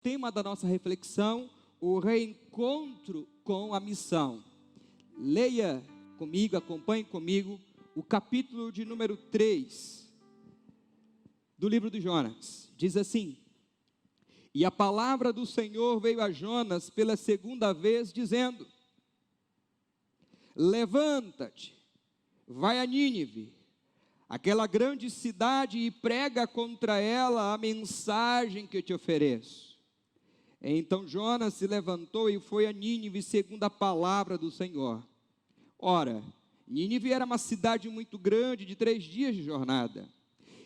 Tema da nossa reflexão: o reencontro com a missão. Leia comigo, acompanhe comigo o capítulo de número 3 do livro de Jonas. Diz assim: e a palavra do Senhor veio a Jonas pela segunda vez, dizendo: levanta-te, vai a Nínive, aquela grande cidade, e prega contra ela a mensagem que eu te ofereço. Então Jonas se levantou e foi a Nínive segundo a palavra do Senhor. Ora, Nínive era uma cidade muito grande, de 3 dias de jornada.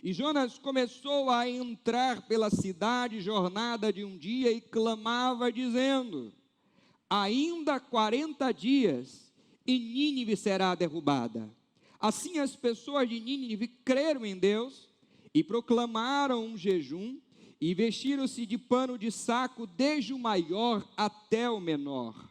E Jonas começou a entrar pela cidade, jornada de 1 dia, e clamava dizendo: ainda 40 dias e Nínive será derrubada. Assim as pessoas de Nínive creram em Deus e proclamaram um jejum, e vestiram-se de pano de saco, desde o maior até o menor.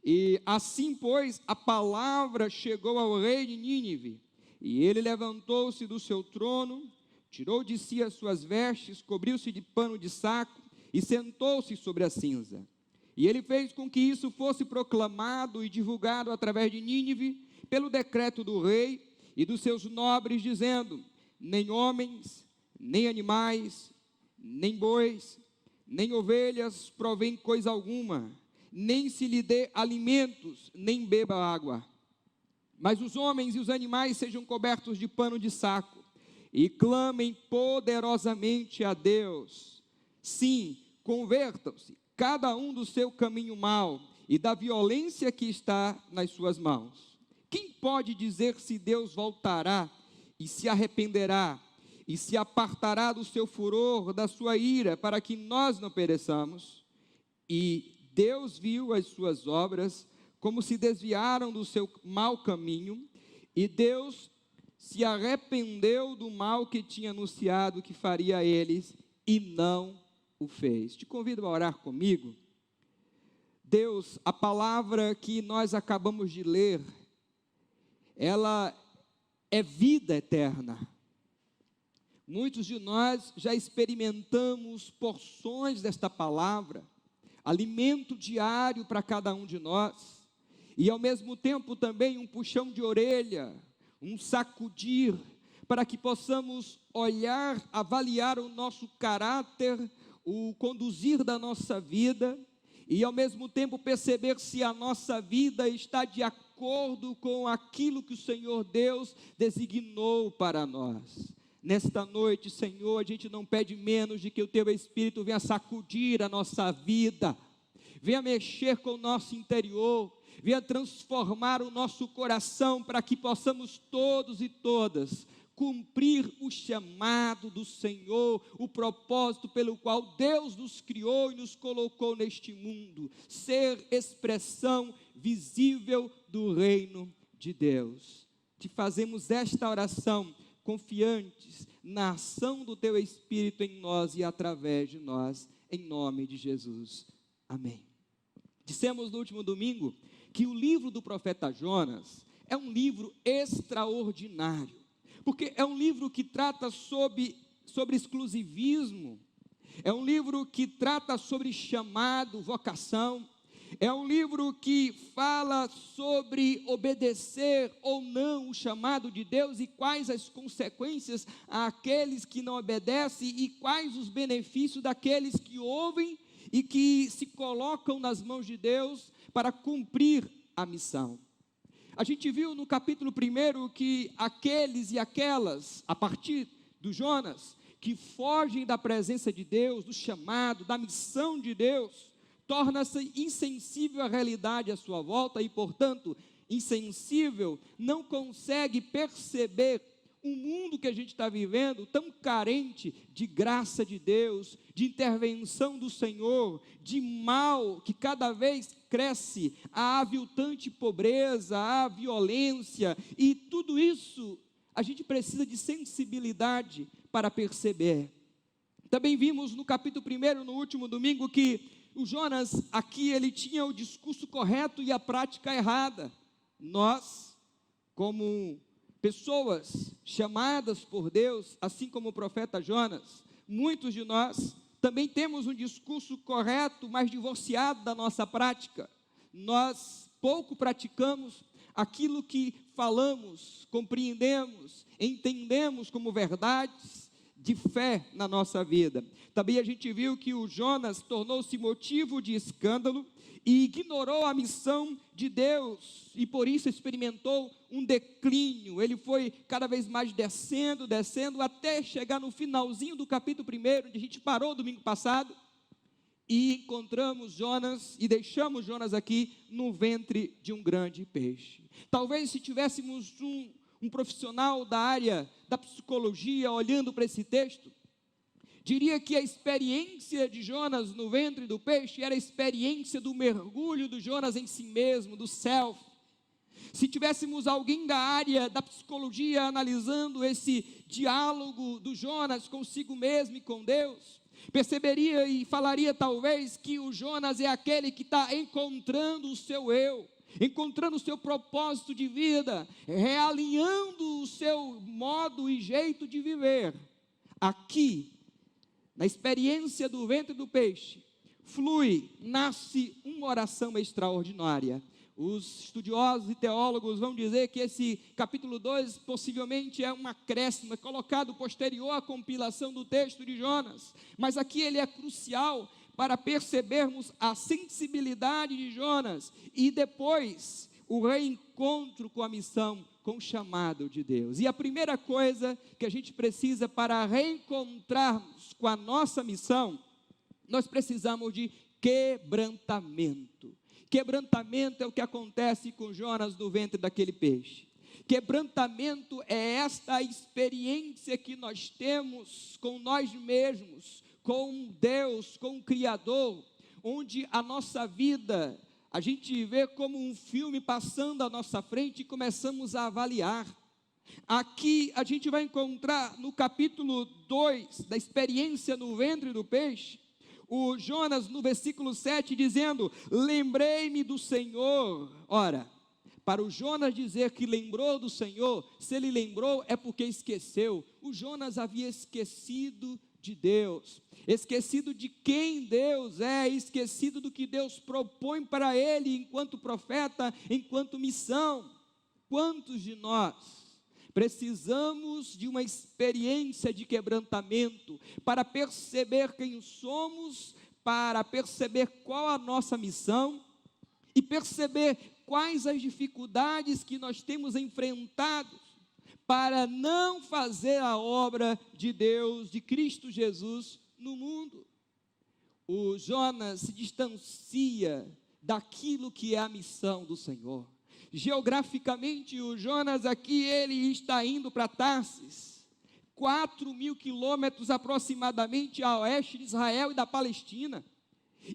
E assim, pois, a palavra chegou ao rei de Nínive, e ele levantou-se do seu trono, tirou de si as suas vestes, cobriu-se de pano de saco, e sentou-se sobre a cinza. E ele fez com que isso fosse proclamado e divulgado através de Nínive, pelo decreto do rei e dos seus nobres, dizendo: nem homens, nem animais, nem bois, nem ovelhas provém coisa alguma, nem se lhe dê alimentos, nem beba água. Mas os homens e os animais sejam cobertos de pano de saco, e clamem poderosamente a Deus. Sim, convertam-se, cada um do seu caminho mau, e da violência que está nas suas mãos. Quem pode dizer se Deus voltará e se arrependerá, e se apartará do seu furor, da sua ira, para que nós não pereçamos? E Deus viu as suas obras, como se desviaram do seu mau caminho, e Deus se arrependeu do mal que tinha anunciado que faria a eles, e não o fez. Te convido a orar comigo. Deus, a palavra que nós acabamos de ler, ela é vida eterna. Muitos de nós já experimentamos porções desta palavra, alimento diário para cada um de nós, e ao mesmo tempo também um puxão de orelha, um sacudir, para que possamos olhar, avaliar o nosso caráter, o conduzir da nossa vida, e ao mesmo tempo perceber se a nossa vida está de acordo com aquilo que o Senhor Deus designou para nós. Nesta noite, Senhor, a gente não pede menos de que o Teu Espírito venha sacudir a nossa vida, venha mexer com o nosso interior, venha transformar o nosso coração, para que possamos todos e todas cumprir o chamado do Senhor, o propósito pelo qual Deus nos criou e nos colocou neste mundo, ser expressão visível do reino de Deus. Te fazemos esta oração confiantes na ação do Teu Espírito em nós e através de nós, em nome de Jesus. Amém. Dissemos no último domingo que o livro do profeta Jonas é um livro extraordinário, porque é um livro que trata sobre exclusivismo, é um livro que trata sobre chamado, vocação, é um livro que fala sobre obedecer ou não o chamado de Deus, e quais as consequências àqueles que não obedecem, e quais os benefícios daqueles que ouvem e que se colocam nas mãos de Deus para cumprir a missão. A gente viu no capítulo 1 que aqueles e aquelas, a partir do Jonas, que fogem da presença de Deus, do chamado, da missão de Deus, torna-se insensível à realidade à sua volta e, portanto, insensível, não consegue perceber o mundo que a gente está vivendo, tão carente de graça de Deus, de intervenção do Senhor, de mal que cada vez cresce, a aviltante pobreza, a violência, e tudo isso a gente precisa de sensibilidade para perceber. Também vimos no capítulo 1, no último domingo, que o Jonas aqui, ele tinha o discurso correto e a prática errada. Nós, como pessoas chamadas por Deus, assim como o profeta Jonas, muitos de nós também temos um discurso correto, mas divorciado da nossa prática. Nós pouco praticamos aquilo que falamos, compreendemos, entendemos como verdades de fé na nossa vida. Também a gente viu que o Jonas tornou-se motivo de escândalo e ignorou a missão de Deus, e por isso experimentou um declínio. Ele foi cada vez mais descendo, até chegar no finalzinho do capítulo 1, onde a gente parou domingo passado, e encontramos Jonas, e deixamos Jonas aqui no ventre de um grande peixe. Talvez se tivéssemos um profissional da área da psicologia olhando para esse texto, diria que a experiência de Jonas no ventre do peixe era a experiência do mergulho do Jonas em si mesmo, do self. Se tivéssemos alguém da área da psicologia analisando esse diálogo do Jonas consigo mesmo e com Deus, perceberia e falaria talvez que o Jonas é aquele que está encontrando o seu eu, encontrando o seu propósito de vida, realinhando o seu modo e jeito de viver. Aqui, na experiência do ventre do peixe, nasce uma oração extraordinária. Os estudiosos e teólogos vão dizer que esse capítulo 2 possivelmente é um acréscimo, é colocado posterior à compilação do texto de Jonas, mas aqui ele é crucial para percebermos a sensibilidade de Jonas e depois o reencontro com a missão, com o chamado de Deus. E a primeira coisa que a gente precisa para reencontrarmos com a nossa missão, nós precisamos de quebrantamento. Quebrantamento é o que acontece com Jonas no ventre daquele peixe. Quebrantamento é esta experiência que nós temos com nós mesmos, com Deus, com o Criador, onde a nossa vida, a gente vê como um filme passando à nossa frente e começamos a avaliar. Aqui a gente vai encontrar no capítulo 2 da experiência no ventre do peixe, o Jonas no versículo 7 dizendo, lembrei-me do Senhor. Ora, para o Jonas dizer que lembrou do Senhor, se ele lembrou é porque esqueceu. O Jonas havia esquecido de Deus, esquecido de quem Deus é, esquecido do que Deus propõe para ele enquanto profeta, enquanto missão. Quantos de nós precisamos de uma experiência de quebrantamento para perceber quem somos, para perceber qual a nossa missão e perceber quais as dificuldades que nós temos enfrentado para não fazer a obra de Deus, de Cristo Jesus no mundo. O Jonas se distancia daquilo que é a missão do Senhor. Geograficamente, o Jonas aqui, ele está indo para Tarsis, 4.000 quilômetros aproximadamente a oeste de Israel e da Palestina,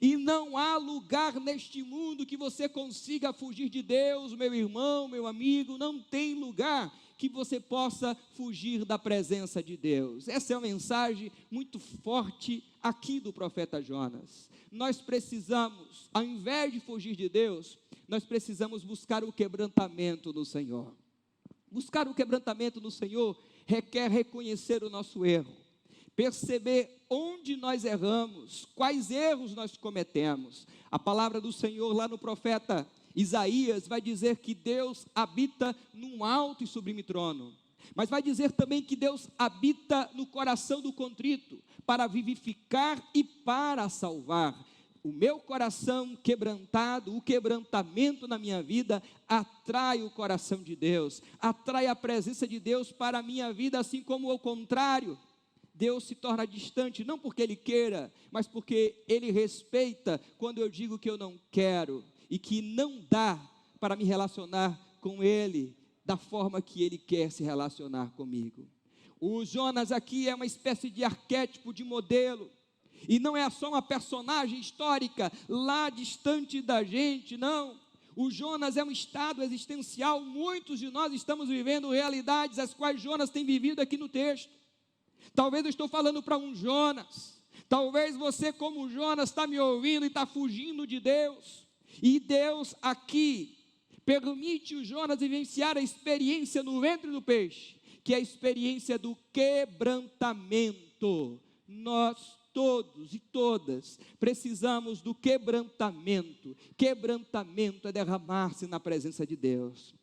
e não há lugar neste mundo que você consiga fugir de Deus, meu irmão, meu amigo, não tem lugar que você possa fugir da presença de Deus. Essa é uma mensagem muito forte aqui do profeta Jonas. Nós precisamos, ao invés de fugir de Deus, nós precisamos buscar o quebrantamento no Senhor. Buscar o quebrantamento no Senhor requer reconhecer o nosso erro, perceber onde nós erramos, quais erros nós cometemos. A palavra do Senhor lá no profeta Isaías vai dizer que Deus habita num alto e sublime trono, mas vai dizer também que Deus habita no coração do contrito, para vivificar e para salvar. O meu coração quebrantado, o quebrantamento na minha vida, atrai o coração de Deus, atrai a presença de Deus para a minha vida, assim como ao contrário, Deus se torna distante, não porque Ele queira, mas porque Ele respeita quando eu digo que eu não quero, e que não dá para me relacionar com Ele, da forma que Ele quer se relacionar comigo. O Jonas aqui é uma espécie de arquétipo, de modelo, e não é só uma personagem histórica lá distante da gente, não. O Jonas é um estado existencial. Muitos de nós estamos vivendo realidades as quais Jonas tem vivido aqui no texto. Talvez eu estou falando para um Jonas, talvez você como Jonas está me ouvindo e está fugindo de Deus, e Deus aqui permite o Jonas vivenciar a experiência no ventre do peixe, que é a experiência do quebrantamento. Nós todos e todas precisamos do quebrantamento. Quebrantamento é derramar-se na presença de Deus,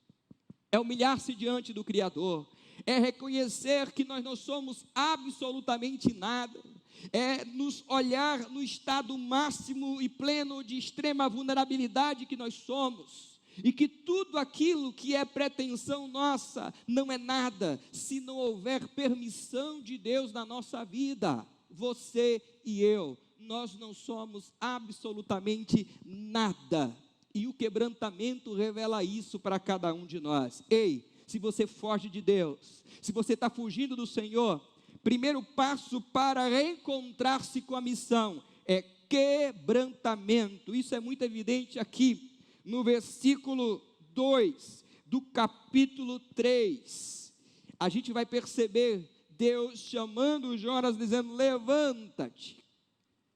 é humilhar-se diante do Criador, é reconhecer que nós não somos absolutamente nada, é nos olhar no estado máximo e pleno de extrema vulnerabilidade que nós somos, e que tudo aquilo que é pretensão nossa não é nada, se não houver permissão de Deus na nossa vida. Você e eu, nós não somos absolutamente nada, e o quebrantamento revela isso para cada um de nós. Ei, se você foge de Deus, se você está fugindo do Senhor, primeiro passo para reencontrar-se com a missão é quebrantamento. Isso é muito evidente aqui no versículo 2 do capítulo 3, a gente vai perceber Deus chamando Jonas, dizendo: levanta-te,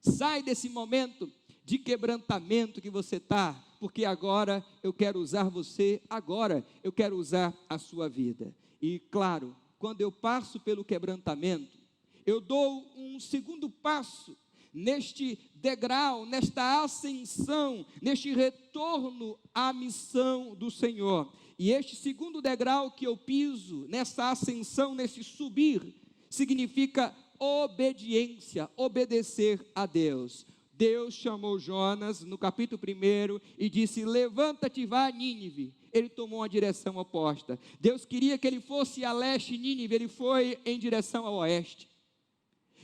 sai desse momento de quebrantamento que você está, porque agora eu quero usar você, agora eu quero usar a sua vida. E claro, quando eu passo pelo quebrantamento, eu dou um segundo passo, neste degrau, nesta ascensão, neste retorno à missão do Senhor. E este segundo degrau que eu piso, nessa ascensão, nesse subir, significa obediência, obedecer a Deus. Deus chamou Jonas no capítulo 1 e disse: levanta-te e vá a Nínive. Ele tomou uma direção oposta. Deus queria que ele fosse a leste, Nínive, ele foi em direção ao oeste.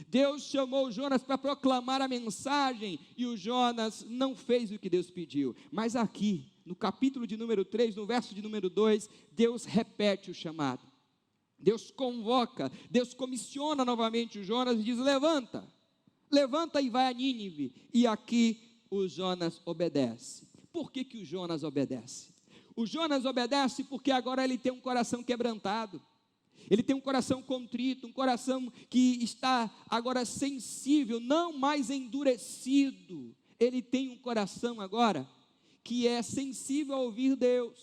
Deus chamou Jonas para proclamar a mensagem, e o Jonas não fez o que Deus pediu. Mas aqui, no capítulo de número 3, no verso de número 2, Deus repete o chamado. Deus convoca, Deus comissiona novamente o Jonas e diz: levanta, levanta e vai a Nínive. E aqui o Jonas obedece. Por que o Jonas obedece? O Jonas obedece porque agora ele tem um coração quebrantado. Ele tem um coração contrito, um coração que está agora sensível, não mais endurecido. Ele tem um coração agora que é sensível a ouvir Deus.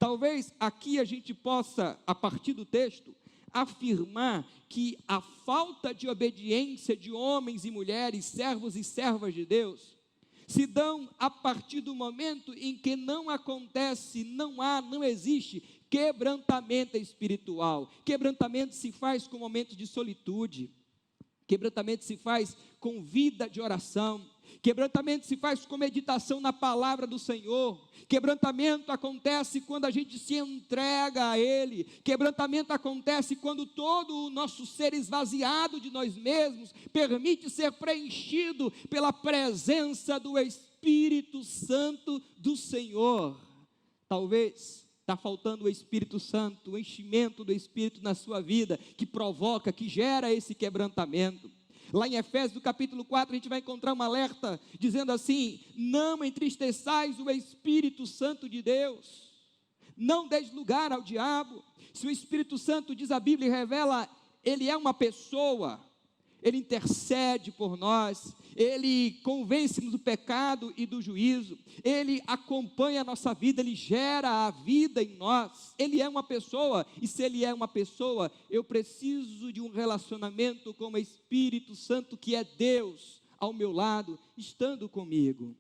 Talvez aqui a gente possa, a partir do texto, afirmar que a falta de obediência de homens e mulheres, servos e servas de Deus, se dão a partir do momento em que não acontece, não existe quebrantamento espiritual. Quebrantamento se faz com momentos de solitude, quebrantamento se faz com vida de oração, quebrantamento se faz com meditação na palavra do Senhor. Quebrantamento acontece quando a gente se entrega a Ele. Quebrantamento acontece quando todo o nosso ser esvaziado de nós mesmos permite ser preenchido pela presença do Espírito Santo do Senhor. Talvez está faltando o Espírito Santo, o enchimento do Espírito na sua vida, que provoca, que gera esse quebrantamento. Lá em Efésios, no capítulo 4, a gente vai encontrar um alerta, dizendo assim: não entristeçais o Espírito Santo de Deus, não deis lugar ao diabo. Se o Espírito Santo, diz a Bíblia e revela, ele é uma pessoa, ele intercede por nós, ele convence-nos do pecado e do juízo, ele acompanha a nossa vida, ele gera a vida em nós, ele é uma pessoa, e se ele é uma pessoa, eu preciso de um relacionamento com o Espírito Santo, que é Deus, ao meu lado, estando comigo.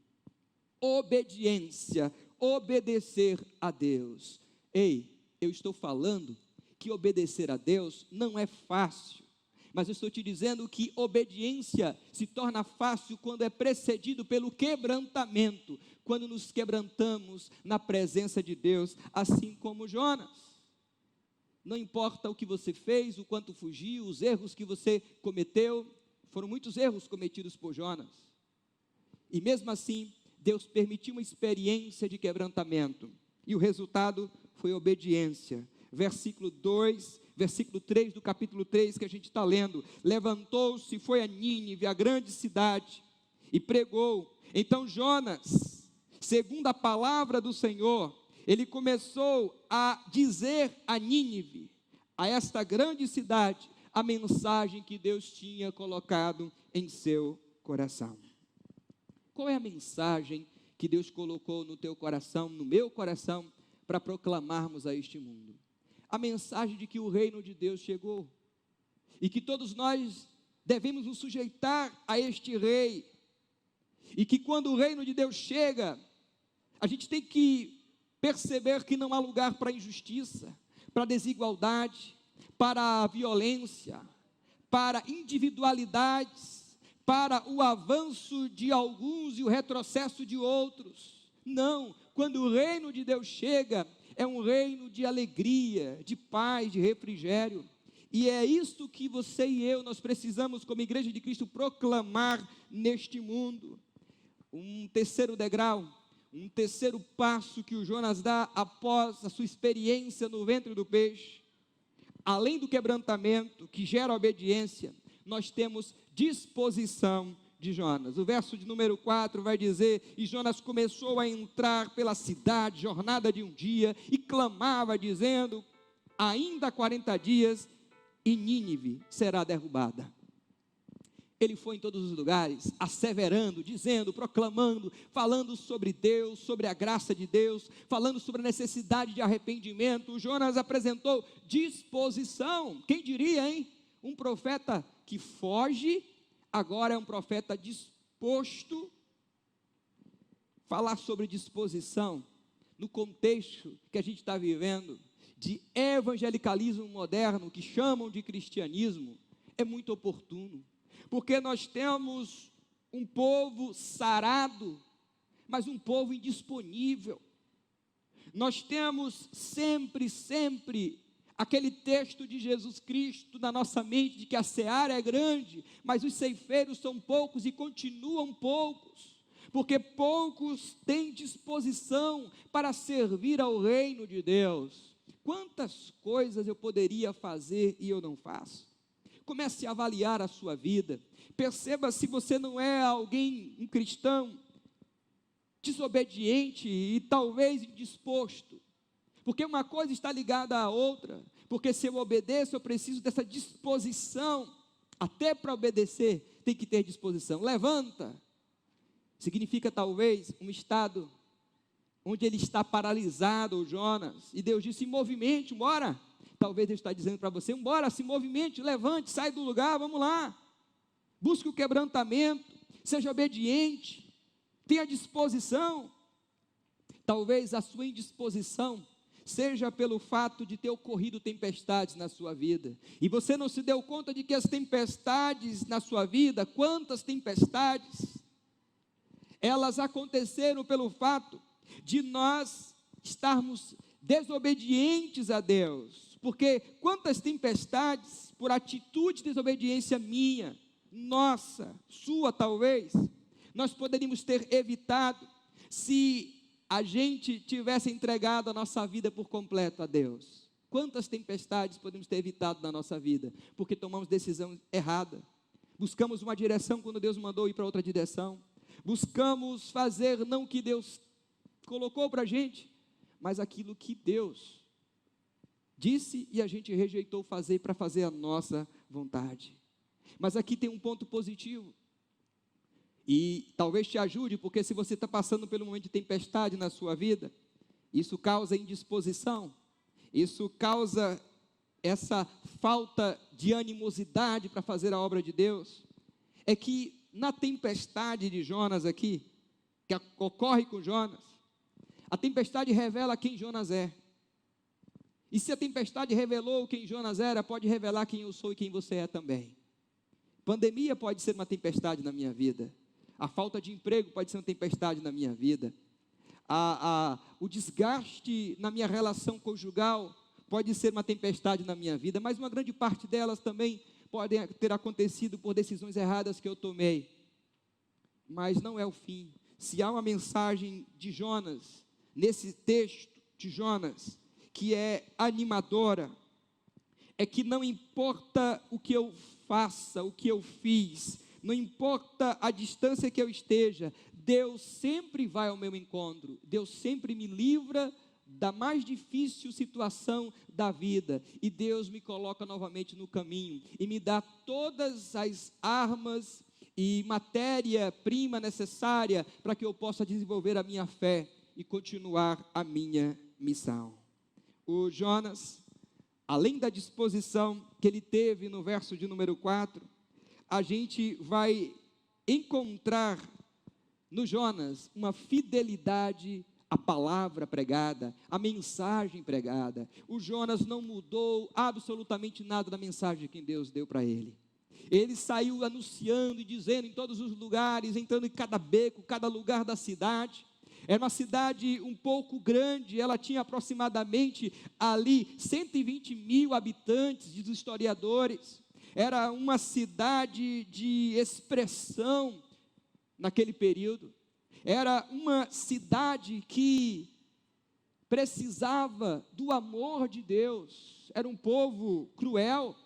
Obediência, obedecer a Deus. Ei, eu estou falando que obedecer a Deus não é fácil, mas eu estou te dizendo que obediência se torna fácil quando é precedido pelo quebrantamento, quando nos quebrantamos na presença de Deus, assim como Jonas. Não importa o que você fez, o quanto fugiu, os erros que você cometeu, foram muitos erros cometidos por Jonas, e mesmo assim, Deus permitiu uma experiência de quebrantamento, e o resultado foi obediência. Versículo 2, versículo 3 do capítulo 3 que a gente está lendo: levantou-se e foi a Nínive, a grande cidade, e pregou. Então Jonas, segundo a palavra do Senhor, ele começou a dizer a Nínive, a esta grande cidade, a mensagem que Deus tinha colocado em seu coração. Qual é a mensagem que Deus colocou no teu coração, no meu coração, para proclamarmos a este mundo? A mensagem de que o reino de Deus chegou, e que todos nós devemos nos sujeitar a este rei, e que quando o reino de Deus chega, a gente tem que perceber que não há lugar para injustiça, para desigualdade, para a violência, para individualidades, para o avanço de alguns e o retrocesso de outros. Não, quando o reino de Deus chega, é um reino de alegria, de paz, de refrigério. E é isto que você e eu, nós precisamos, como Igreja de Cristo, proclamar neste mundo. Um terceiro degrau, um terceiro passo que o Jonas dá após a sua experiência no ventre do peixe. Além do quebrantamento que gera obediência, nós temos disposição de Jonas. O verso de número 4 vai dizer: e Jonas começou a entrar pela cidade, jornada de um dia, e clamava dizendo: ainda 40 dias e Nínive será derrubada. Ele foi em todos os lugares, asseverando, dizendo, proclamando, falando sobre Deus, sobre a graça de Deus, falando sobre a necessidade de arrependimento. O Jonas apresentou disposição. Quem diria, hein? Um profeta que foge, agora é um profeta disposto. Falar sobre disposição, no contexto que a gente está vivendo, de evangelicalismo moderno, que chamam de cristianismo, é muito oportuno. Porque nós temos um povo sarado, mas um povo indisponível. Nós temos sempre aquele texto de Jesus Cristo na nossa mente, de que a seara é grande, mas os ceifeiros são poucos e continuam poucos, porque poucos têm disposição para servir ao reino de Deus. Quantas coisas eu poderia fazer e eu não faço? Comece a avaliar a sua vida, perceba se você não é alguém, um cristão, desobediente e talvez indisposto, porque uma coisa está ligada à outra, porque se eu obedeço, eu preciso dessa disposição, até para obedecer, tem que ter disposição. Levanta, significa talvez um estado, onde ele está paralisado, o Jonas, e Deus disse: movimente, bora. Talvez Deus está dizendo para você: embora, se movimente, levante, sai do lugar, vamos lá, busque o quebrantamento, seja obediente, tenha disposição. Talvez a sua indisposição seja pelo fato de ter ocorrido tempestades na sua vida, e você não se deu conta de que as tempestades na sua vida, quantas tempestades, elas aconteceram pelo fato de nós estarmos desobedientes a Deus. Porque quantas tempestades, por atitude de desobediência minha, nossa, sua talvez, nós poderíamos ter evitado, se a gente tivesse entregado a nossa vida por completo a Deus. Quantas tempestades podemos ter evitado na nossa vida, porque tomamos decisão errada, buscamos uma direção quando Deus mandou ir para outra direção, buscamos fazer não o que Deus colocou para a gente, mas aquilo que Deus disse e a gente rejeitou fazer para fazer a nossa vontade. Mas aqui tem um ponto positivo, e talvez te ajude, porque se você está passando por um momento de tempestade na sua vida, isso causa indisposição, isso causa essa falta de animosidade para fazer a obra de Deus, é que na tempestade de Jonas aqui, que ocorre com Jonas, a tempestade revela quem Jonas é. E se a tempestade revelou quem Jonas era, pode revelar quem eu sou e quem você é também. Pandemia pode ser uma tempestade na minha vida. A falta de emprego pode ser uma tempestade na minha vida. O desgaste na minha relação conjugal pode ser uma tempestade na minha vida, mas uma grande parte delas também podem ter acontecido por decisões erradas que eu tomei. Mas não é o fim. Se há uma mensagem de Jonas, nesse texto de Jonas, que é animadora, é que não importa o que eu faça, o que eu fiz, não importa a distância que eu esteja, Deus sempre vai ao meu encontro, Deus sempre me livra da mais difícil situação da vida, e Deus me coloca novamente no caminho, e me dá todas as armas e matéria-prima necessária, para que eu possa desenvolver a minha fé, e continuar a minha missão. O Jonas, além da disposição que ele teve no verso de número 4, a gente vai encontrar no Jonas uma fidelidade à palavra pregada, à mensagem pregada. O Jonas não mudou absolutamente nada da mensagem que Deus deu para ele. Ele saiu anunciando e dizendo em todos os lugares, entrando em cada beco, cada lugar da cidade. Era uma cidade um pouco grande, ela tinha aproximadamente ali 120 mil habitantes, diz os historiadores. Era uma cidade de expressão naquele período. Era uma cidade que precisava do amor de Deus. Era um povo cruel.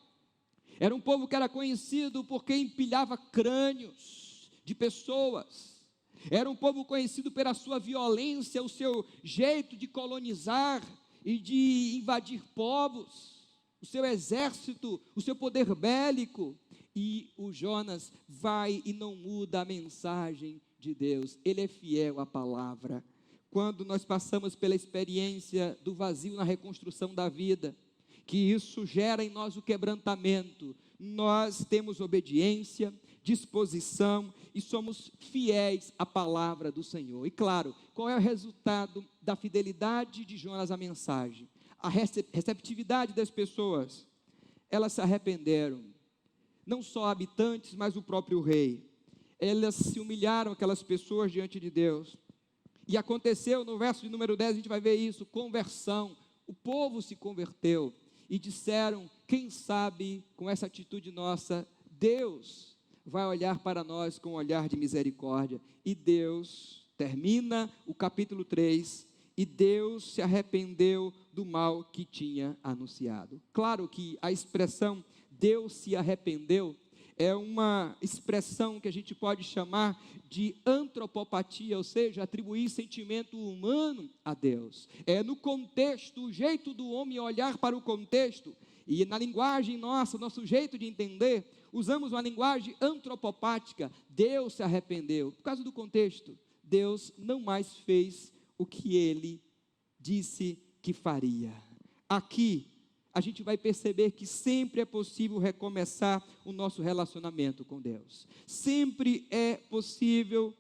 Era um povo que era conhecido porque empilhava crânios de pessoas. Era um povo conhecido pela sua violência, o seu jeito de colonizar e de invadir povos, o seu exército, o seu poder bélico. E o Jonas vai e não muda a mensagem de Deus. Ele é fiel à palavra. Quando nós passamos pela experiência do vazio na reconstrução da vida, que isso gera em nós o quebrantamento, nós temos obediência, disposição e somos fiéis à palavra do Senhor. E claro, qual é o resultado da fidelidade de Jonas à mensagem? A receptividade das pessoas. Elas se arrependeram, não só habitantes, mas o próprio rei. Elas se humilharam, aquelas pessoas, diante de Deus. E aconteceu, no verso de número 10, a gente vai ver isso, conversão. O povo se converteu e disseram, quem sabe, com essa atitude nossa, Deus vai olhar para nós com um olhar de misericórdia. E Deus termina o capítulo 3, e Deus se arrependeu do mal que tinha anunciado. Claro que a expressão Deus se arrependeu é uma expressão que a gente pode chamar de antropopatia, ou seja, atribuir sentimento humano a Deus. É no contexto, o jeito do homem olhar para o contexto, e na linguagem nossa, nosso jeito de entender, usamos uma linguagem antropopática. Deus se arrependeu, por causa do contexto. Deus não mais fez o que ele disse que faria. Aqui, a gente vai perceber que sempre é possível recomeçar o nosso relacionamento com Deus. Sempre é possível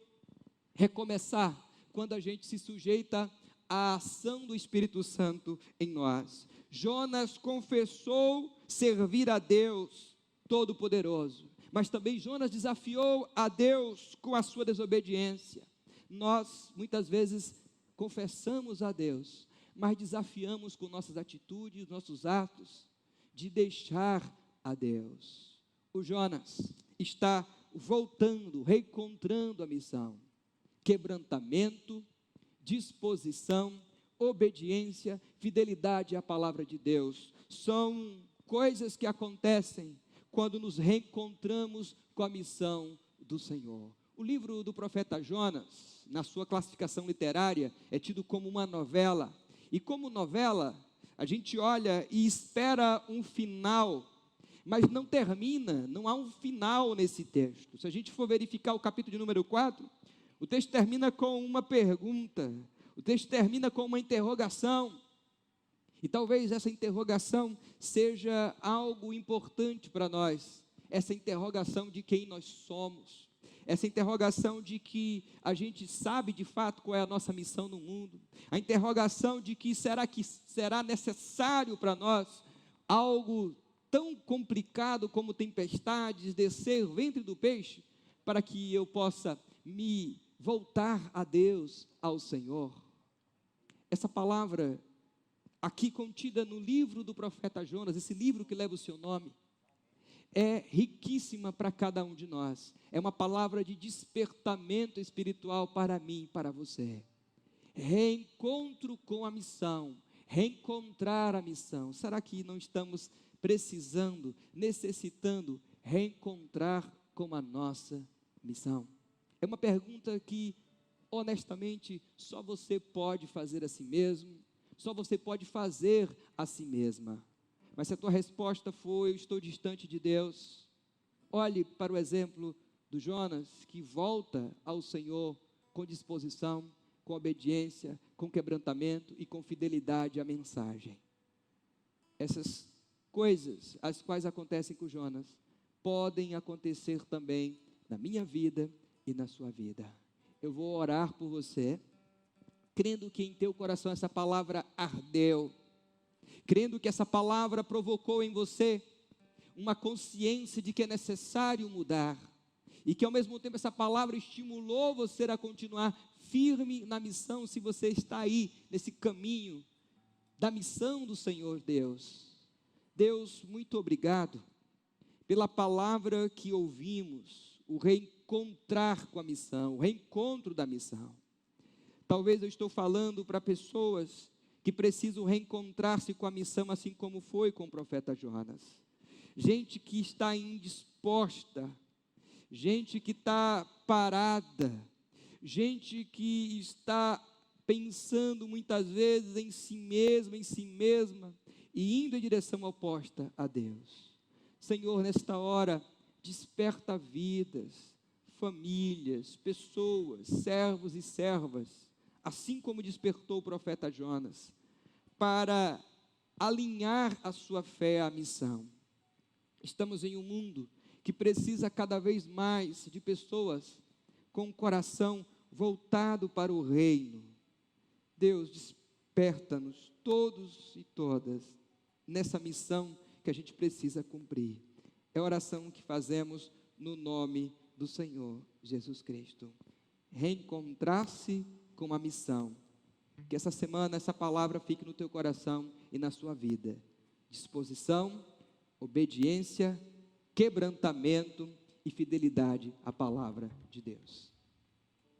recomeçar quando a gente se sujeita à ação do Espírito Santo em nós. Jonas confessou servir a Deus Todo-Poderoso, mas também Jonas desafiou a Deus com a sua desobediência. Nós, muitas vezes, confessamos a Deus, mas desafiamos com nossas atitudes, nossos atos, de deixar a Deus. O Jonas está voltando, reencontrando a missão. Quebrantamento, disposição, obediência, fidelidade à palavra de Deus. São coisas que acontecem quando nos reencontramos com a missão do Senhor. O livro do profeta Jonas, na sua classificação literária, é tido como uma novela. E como novela, a gente olha e espera um final, mas não termina, não há um final nesse texto. Se a gente for verificar o capítulo de número 4, o texto termina com uma pergunta, o texto termina com uma interrogação, e talvez essa interrogação seja algo importante para nós, essa interrogação de quem nós somos, essa interrogação de que a gente sabe de fato qual é a nossa missão no mundo, a interrogação de que será necessário para nós algo tão complicado como tempestades, descer o ventre do peixe, para que eu possa me voltar a Deus, ao Senhor. Essa palavra aqui contida no livro do profeta Jonas, esse livro que leva o seu nome, é riquíssima para cada um de nós. É uma palavra de despertamento espiritual para mim e para você. Reencontro com a missão, reencontrar a missão. Será que não estamos precisando, necessitando reencontrar com a nossa missão? É uma pergunta que, honestamente, só você pode fazer a si mesmo, só você pode fazer a si mesma. Mas se a tua resposta foi, eu estou distante de Deus, olhe para o exemplo do Jonas, que volta ao Senhor com disposição, com obediência, com quebrantamento e com fidelidade à mensagem. Essas coisas, as quais acontecem com Jonas, podem acontecer também na minha vida e na sua vida. Eu vou orar por você, crendo que em teu coração essa palavra ardeu, crendo que essa palavra provocou em você uma consciência de que é necessário mudar, e que ao mesmo tempo essa palavra estimulou você a continuar firme na missão, se você está aí nesse caminho da missão do Senhor Deus. Deus, muito obrigado pela palavra que ouvimos, o reencontrar com a missão, o reencontro da missão. Talvez eu estou falando para pessoas que precisam reencontrar-se com a missão, assim como foi com o profeta Jonas. Gente que está indisposta, gente que está parada, gente que está pensando muitas vezes em si mesma, e indo em direção oposta a Deus. Senhor, nesta hora, desperta vidas, famílias, pessoas, servos e servas, assim como despertou o profeta Jonas, para alinhar a sua fé à missão. Estamos em um mundo que precisa cada vez mais de pessoas com o coração voltado para o reino. Deus, desperta-nos todos e todas nessa missão que a gente precisa cumprir. É a oração que fazemos no nome do Senhor Jesus Cristo. Reencontrar-se com a missão. Que essa semana essa palavra fique no teu coração e na sua vida. Disposição, obediência, quebrantamento e fidelidade à palavra de Deus.